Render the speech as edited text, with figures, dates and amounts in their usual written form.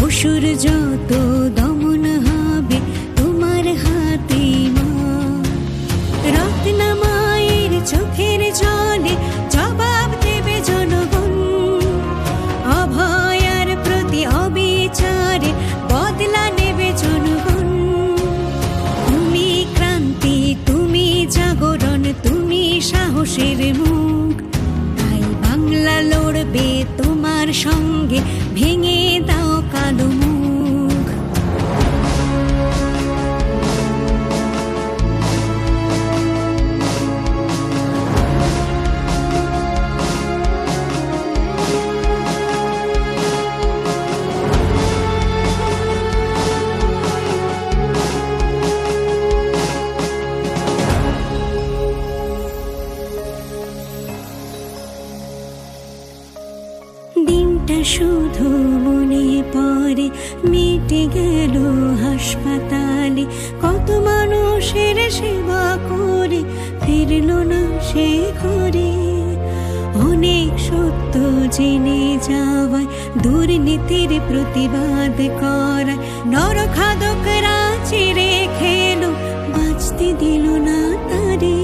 অসুর যত দমন হবে তোমার হাতে মা। রত্না মায়ের চোখের জলে জবাব দেবে জনগণ, অভয়ার প্রতি অবিচারে বদলা নেবে জনগণ। তুমি ক্রান্তি, তুমি জাগরণ, তুমি সাহসের মুখ, তাই বাংলা লড়বে তোমার সঙ্গে, ভেঙে দাও কালো মুখ। দিনটা শুধু মনে পড়ে, মিটে গেল হাসপাতালে, কত মানুষের সেবা করে ফিরল না সে ঘরে। অনেক সত্য জেনে যাওয়ায় দুর্নীতির প্রতিবাদ করায় নরখাদকরা চিরে খেলো, বাঁচতে দিল না তারে।